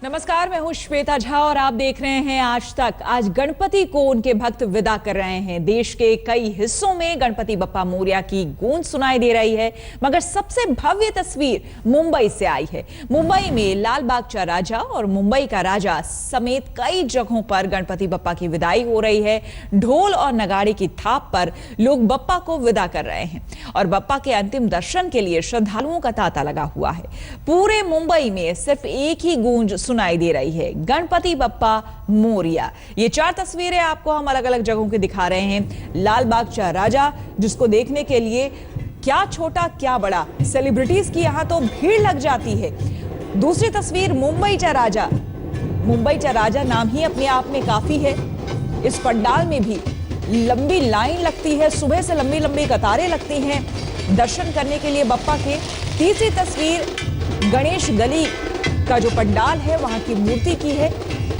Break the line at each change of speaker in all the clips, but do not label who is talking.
नमस्कार, मैं हूं श्वेता झा और आप देख रहे हैं आज तक। आज गणपति को उनके भक्त विदा कर रहे हैं। देश के कई हिस्सों में गणपति बप्पा मोरया की गूंज सुनाई दे रही है, मगर सबसे भव्य तस्वीर मुंबई से आई है। मुंबई में लाल बाग चा राजा और मुंबई का राजा समेत कई जगहों पर गणपति बप्पा की विदाई हो रही है। ढोल और नगाड़े की थाप पर लोग बप्पा को विदा कर रहे हैं और बप्पा के अंतिम दर्शन के लिए श्रद्धालुओं का तांता लगा हुआ है। पूरे मुंबई में सिर्फ एक ही गूंज सुनाई दे रही है, गणपति बप्पा मोरया। ये 4 तस्वीरें आपको हम अलग अलग जगहों की दिखा रहे हैं। लाल बाग चा राजा, जिसको देखने के लिए क्या छोटा क्या बड़ा सेलिब्रिटीज की यहां तो भीड़ लग जाती है। दूसरी तस्वीर मुंबई चा राजा। मुंबई चा राजा नाम ही अपने आप में काफी है। इस पंडाल में भी लंबी लाइन लगती है, सुबह से लंबी लंबी कतारें लगती हैं दर्शन करने के लिए बप्पा के। तीसरी तस्वीर गणेश गली का जो पंडाल है वहां की मूर्ति की है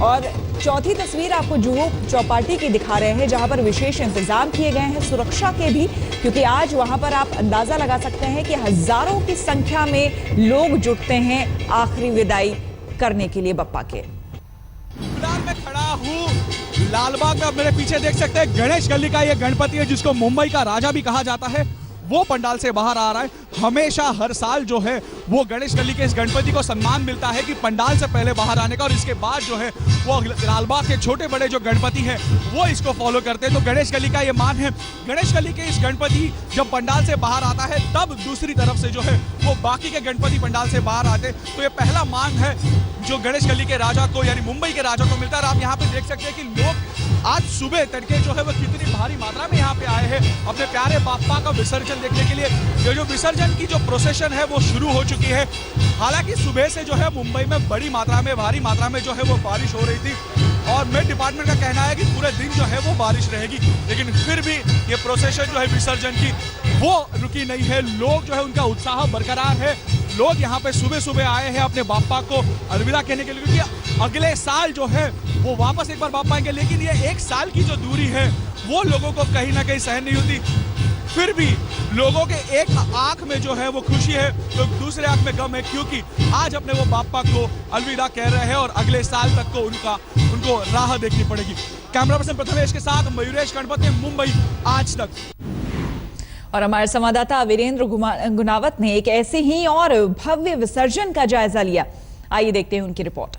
और चौथी तस्वीर आपको जुहू चौपाटी की दिखा रहे हैं, जहां पर विशेष इंतजाम किए गए हैं सुरक्षा के भी, क्योंकि आज वहां पर आप अंदाजा लगा सकते हैं कि हजारों की संख्या में लोग जुटते हैं आखिरी विदाई करने के लिए बप्पा के।
फिलहाल मैं खड़ा हूँ लालबाग में। मेरे पीछे देख सकते हैं गणेश गली का ये गणपति है, जिसको मुंबई का राजा भी कहा जाता है। वो पंडाल से बाहर आ रहा है। हमेशा हर साल जो है वो गणेश गली के इस गणपति को सम्मान मिलता है कि पंडाल से पहले बाहर आने का, और इसके बाद जो है वो लालबाग के छोटे बड़े जो गणपति हैं वो इसको फॉलो करते हैं। तो गणेश गली का ये मान है। गणेश गली के इस गणपति जब पंडाल से बाहर आता है तब दूसरी तरफ से जो है वो बाकी के गणपति पंडाल से बाहर आते। तो ये पहला मान है जो गणेश गली के राजा को, यानी मुंबई के राजा को मिलता है। और आप यहाँ पे देख सकते हैं कि लोग आज सुबह तड़के जो है वो कितनी भारी मात्रा में यहाँ पे आए हैं अपने प्यारे बाप्पा का विसर्जन देखने के लिए। ये जो विसर्जन की जो प्रोसेशन है वो शुरू हो चुकी है। हालांकि सुबह से जो है मुंबई में बड़ी मात्रा में, भारी मात्रा में जो है वो बारिश हो रही थी और मेट डिपार्टमेंट का कहना है कि पूरे दिन जो है वो बारिश रहेगी, लेकिन फिर भी ये प्रोसेशन जो है विसर्जन की वो रुकी नहीं है। लोग जो है उनका उत्साह बरकरार है। लोग यहाँ पे सुबह सुबह आए हैं अपने बाप्पा को अलविदा कहने के लिए, क्योंकि अगले साल जो है वो वापस एक बार बाप्पा आएंगे। लेकिन ये एक साल की जो दूरी है वो लोगों को कहीं ना कहीं सहन नहीं होती। फिर भी लोगों के एक आंख में जो है वो खुशी है तो दूसरे आंख में गम है, क्योंकि आज अपने वो बाप्पा को अलविदा कह रहे हैं और अगले साल तक को उनको राह देखनी पड़ेगी। कैमरा पर्सन प्रथमेश के साथ मयूरेश गणपति, मुंबई आज तक।
और हमारे संवाददाता वीरेंद्र गुनावत ने एक ऐसे ही और भव्य विसर्जन का जायजा लिया। आइए देखते हैं उनकी रिपोर्ट।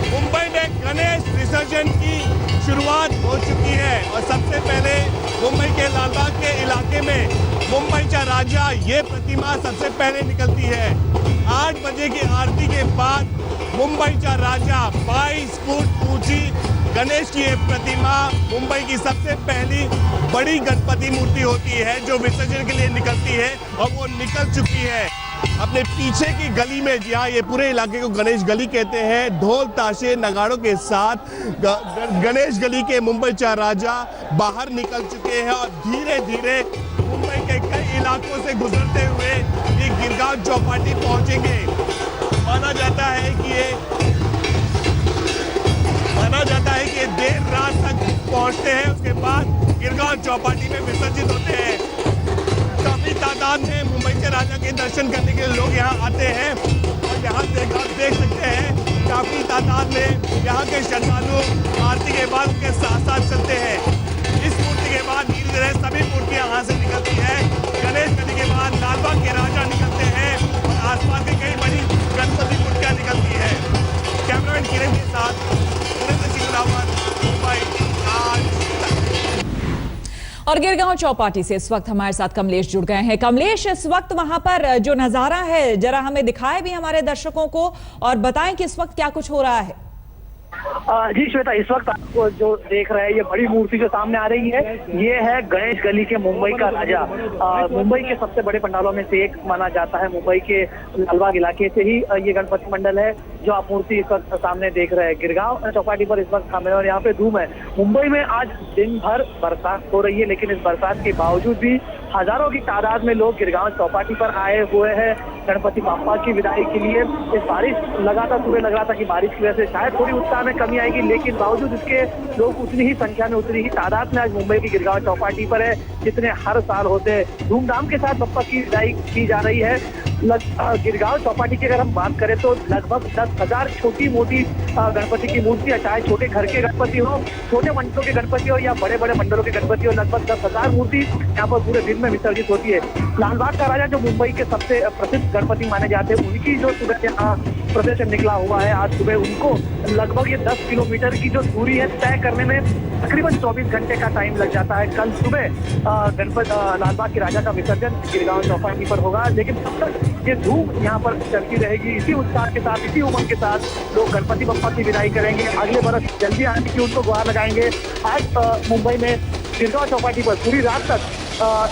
मुंबई में गणेश विसर्जन की शुरुआत हो चुकी है और सबसे पहले मुंबई के लालबाग के इलाके में मुंबई चा राजा ये प्रतिमा सबसे पहले निकलती है। 8 बजे की आरती के बाद मुंबई चा राजा 22 फुट ऊंची गणेश की ये प्रतिमा मुंबई की सबसे पहली बड़ी गणपति मूर्ति होती है जो विसर्जन के लिए निकलती है और वो निकल चुकी है। अपने पीछे की गली में, जहाँ ये पूरे इलाके को गणेश गली कहते हैं, ढोल ताशे नगाड़ों के साथ गणेश गली के मुंबई चा राजा बाहर निकल चुके हैं और धीरे धीरे मुंबई के कई इलाकों से गुजरते हुए ये गिरगांव चौपाटी पहुंचेंगे। माना जाता है कि ये देर रात तक पहुंचते हैं, उसके बाद गिरगांव चौपाटी में विसर्जित होते हैं। काफी तादाद में मुंबई के राजा के दर्शन करने के लिए लोग यहाँ आते हैं और यहाँ आप देख सकते हैं काफी तादाद में यहाँ के श्रद्धालु आरती के बाद उनके साथ साथ चलते हैं। इस मूर्ति के बाद धीरे धीरे सभी मूर्तियाँ यहाँ से निकलती है। गणेश गली के बाद लालबाग के राजा निकलते हैं और आसपास की कई बड़ी गणपति मूर्तियाँ निकलती है। कैमरामैन किरण के साथ मुंबई आज।
और गिरगांव चौपाटी से इस वक्त हमारे साथ कमलेश जुड़ गए हैं। कमलेश, इस वक्त वहां पर जो नजारा है जरा हमें दिखाए भी हमारे दर्शकों को और बताएं कि इस वक्त क्या कुछ हो रहा है।
जी श्वेता, इस वक्त आपको जो देख रहे हैं ये बड़ी मूर्ति जो सामने आ रही है ये है गणेश गली के मुंबई का राजा। मुंबई के सबसे बड़े पंडालों में से एक माना जाता है। मुंबई के लालबाग इलाके से ही ये गणपति मंडल है जो आप मूर्ति इस वक्त सामने देख रहे हैं। गिरगांव चौपाटी पर इस वक्त सामने और यहाँ पे धूम है। मुंबई में आज दिन भर बरसात हो रही है, लेकिन इस बरसात के बावजूद भी हजारों की तादाद में लोग गिरगांव चौपाटी पर आए हुए हैं। गणपति बाप्पा की विदाई के लिए। इस बारिश लगातार सुबह लग रहा था कि बारिश की वजह से शायद थोड़ी उत्साह में कमी आएगी, लेकिन बावजूद इसके लोग उतनी ही संख्या में, उतनी ही तादाद में आज मुंबई की गिरगांव चौपाटी पर है जितने हर साल होते हैं। धूमधाम के साथ बप्पा की विदाई की जा रही है। गिरगांव चौपाटी की अगर हम बात करें तो लगभग 10,000 छोटी मोटी गणपति की मूर्तियां, चाहे छोटे घर के गणपति हो, छोटे मंडलों के गणपति हो या बड़े बड़े मंडलों के गणपति हो, लगभग 10,000 मूर्ति यहाँ पर पूरे दिन में विसर्जित होती है। लालबाग का राजा जो मुंबई के सबसे प्रसिद्ध गणपति माने जाते हैं, उनकी जो सुबह यहाँ प्रोसेशन निकला हुआ है आज सुबह, उनको लगभग ये 10 किलोमीटर की जो दूरी है तय करने में तकरीबन 24 घंटे का टाइम लग जाता है। कल सुबह गणपति लालबाग के राजा का विसर्जन गिरगांव चौपाटी पर होगा, लेकिन तब तक ये धूम यहाँ पर चलती रहेगी। इसी उत्साह के साथ, इसी उमंग के साथ लोग गणपति बप्पा की विदाई करेंगे, अगले बरस जल्दी आने की उनको गुहार लगाएंगे। आज मुंबई में गिरगांव चौपाटी पर पूरी रात तक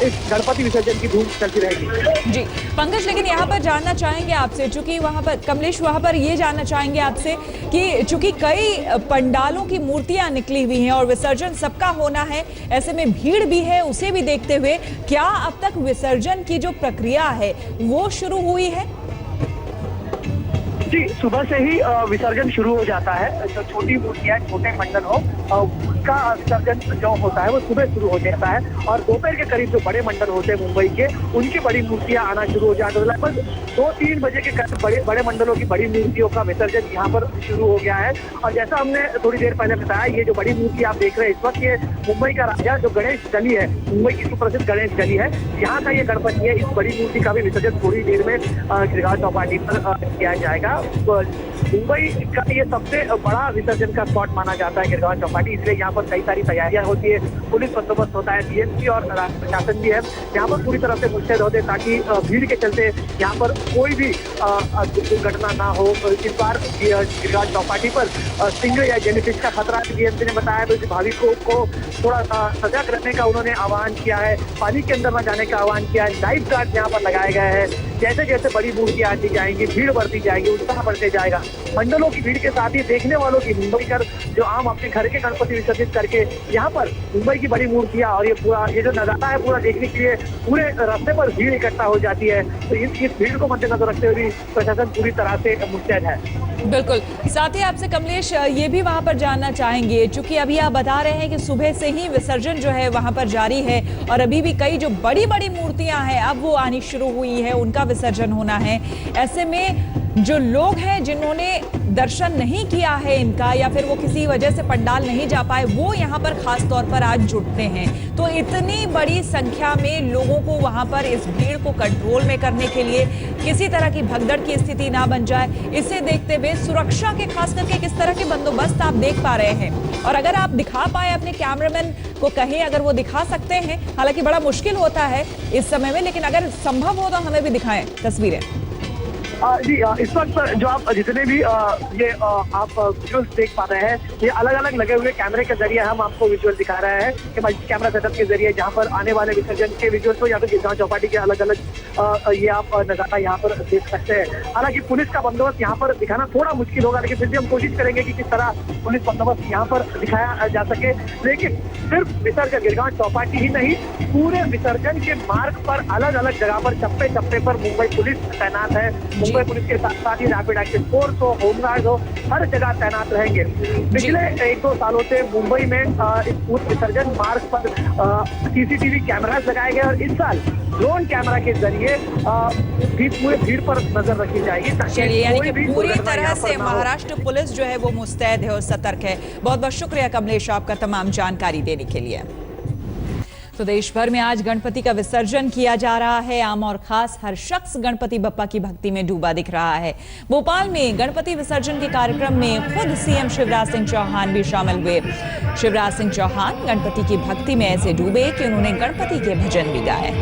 इस गणपति विसर्जन की धूम चलती रहेगी।
जी पंकज, लेकिन यहाँ पर जानना चाहेंगे आपसे, चूंकि वहाँ पर कमलेश, वहाँ पर ये जानना चाहेंगे आपसे कि चूंकि कई पंडालों की मूर्तियां निकली हुई हैं और विसर्जन सबका होना है, ऐसे में भीड़ भी है, उसे भी देखते हुए क्या अब तक विसर्जन की जो प्रक्रिया है वो शुरू हुई है?
जी, सुबह से ही विसर्जन शुरू हो जाता है। जो छोटी मूर्तियां, छोटे मंडल हो, उनका विसर्जन जो होता है वो सुबह शुरू हो जाता है और दोपहर के करीब जो बड़े मंडल होते हैं मुंबई के, उनकी बड़ी मूर्तियां आना शुरू हो जाती है। लगभग 2-3 बजे के करीब बड़े मंडलों की बड़ी मूर्तियों का विसर्जन यहाँ पर शुरू हो गया है। और जैसा हमने थोड़ी देर पहले बताया, ये जो बड़ी मूर्ति आप देख रहे हैं इस वक्त, ये मुंबई का राजा जो गणेश गली है, मुंबई की सुप्रसिद्ध गणेश गली है, यहाँ का ये गणपति है। इस बड़ी मूर्ति का भी विसर्जन थोड़ी देर में गिरगांव चौपाटी पर किया जाएगा। मुंबई का ये सबसे बड़ा विसर्जन का स्पॉट माना जाता है गिरगांव चौपाटी, इसलिए यहाँ पर कई सारी तैयारियां होती है। पुलिस बंदोबस्त होता है, डीएसपी और प्रशासन भी है यहाँ पर पूरी तरह से मुस्तैद होते हैं ताकि भीड़ के चलते यहाँ पर कोई भी दुर्घटना ना हो। इस बार गिरगांव चौपाटी पर सिंह या जेलीफिश का खतरा डीएसपी ने बताया, तो भाविकों को थोड़ा सजग रहने का उन्होंने आह्वान किया है, पानी के अंदर न जाने का आह्वान किया है। लाइफ गार्ड यहाँ पर लगाए गए हैं। जैसे जैसे बड़ी मूर्तियां आती जाएंगी, भीड़ बढ़ती जाएगी, उत्साह बढ़ते जाएगा। मंडलों की भीड़ के साथ ही देखने वालों की, मुंबई कर जो आम अपने घर के गणपति विसर्जित करके यहाँ पर मुंबई की बड़ी मूर्तियां और ये जो नजारा है पूरा देखने के लिए पूरे रास्ते पर भीड़ इकट्ठा हो जाती है। तो इस भीड़ को मद्देनजर रखते हुए प्रशासन पूरी तरह से मुस्तैद है।
बिल्कुल, साथ ही आपसे कमलेश ये भी वहां पर जानना चाहेंगे, चूंकि अभी आप बता रहे हैं कि सुबह से ही विसर्जन जो है वहां पर जारी है और अभी भी कई जो बड़ी बड़ी मूर्तियां हैं अब वो आनी शुरू हुई है, उनका विसर्जन होना है। ऐसे में जो लोग हैं जिन्होंने दर्शन नहीं किया है इनका, या फिर वो किसी वजह से पंडाल नहीं जा पाए, वो यहाँ पर खास तौर पर आज जुटते हैं। तो इतनी बड़ी संख्या में लोगों को वहाँ पर इस भीड़ को कंट्रोल में करने के लिए किसी तरह की भगदड़ की स्थिति ना बन जाए, इसे देखते हुए सुरक्षा के खास करके किस तरह के बंदोबस्त आप देख पा रहे हैं? और अगर आप दिखा पाए अपने कैमरामैन को कहें, अगर वो दिखा सकते हैं, हालांकि बड़ा मुश्किल होता है इस समय में, लेकिन अगर संभव हो तो हमें भी दिखाएं तस्वीरें।
जी, इस वक्त जो आप जितने भी ये आप विजुअल्स देख पा रहे हैं, ये अलग अलग लगे हुए कैमरे के जरिए हम आपको विजुअल दिखा रहे हैं कि मल्टी कैमरा सेटअप के जरिए, जहां पर आने वाले विसर्जन के विजुअल्स हो या फिर गिरगांव चौपाटी के अलग अलग ये आप नजारा यहाँ पर देख सकते हैं। हालांकि पुलिस का बंदोबस्त यहाँ पर दिखाना थोड़ा मुश्किल होगा, लेकिन फिर भी हम कोशिश करेंगे कि किस तरह पुलिस बंदोबस्त यहाँ पर दिखाया जा सके। लेकिन सिर्फ विसर्जन गिरगांव चौपाटी ही नहीं, पूरे विसर्जन के मार्ग पर अलग अलग जगह पर चप्पे चप्पे पर मुंबई पुलिस तैनात है। मुंबई पुलिस के साथ साथ ही रैपिड एक्शन फोर्स हो, होमगार्ड हो, हर जगह तैनात रहेंगे। पिछले 1-2 सालों से मुंबई में इस पूरे विसर्जन मार्ग पर सीसीटीवी कैमरास लगाए गए और इस साल ड्रोन कैमरा के जरिए भी पूरे भीड़ पर नजर रखी जाएगी।
चलिए, यानी कि पूरी तरह से महाराष्ट्र पुलिस जो है वो मुस्तैद है और सतर्क है। बहुत बहुत शुक्रिया कमलेश आपका तमाम जानकारी देने के लिए। तो देश भर में आज गणपति का विसर्जन किया जा रहा है। आम और खास हर शख्स गणपति बप्पा की भक्ति में डूबा दिख रहा है। भोपाल में गणपति विसर्जन के कार्यक्रम में खुद सीएम शिवराज सिंह चौहान भी शामिल हुए। शिवराज सिंह चौहान गणपति की भक्ति में ऐसे डूबे कि उन्होंने गणपति के भजन भी गाए।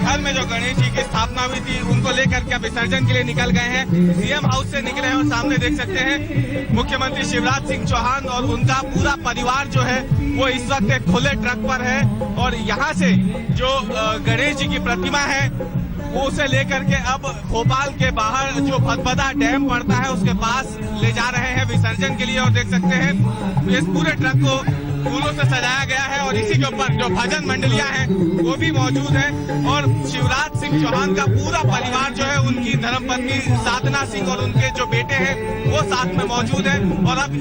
घर में जो गणेश जी की स्थापना हुई थी उनको लेकर के विसर्जन के लिए निकल गए हैं। सीएम हाउस से निकले हैं और सामने देख सकते हैं मुख्यमंत्री शिवराज सिंह चौहान और उनका पूरा परिवार जो है वो इस वक्त एक खुले ट्रक पर है और यहाँ से जो गणेश जी की प्रतिमा है वो उसे लेकर के अब भोपाल के बाहर जो भदभदा डैम पड़ता है उसके पास ले जा रहे हैं विसर्जन के लिए। और देख सकते हैं इस पूरे ट्रक को फूलों से सजाया गया है और इसी के ऊपर जो भजन मंडलियां हैं वो भी मौजूद है। और शिवराज सिंह चौहान का पूरा परिवार जो है, उनकी धर्मपत्नी साधना सिंह और उनके जो बेटे हैं वो साथ में मौजूद है। और अब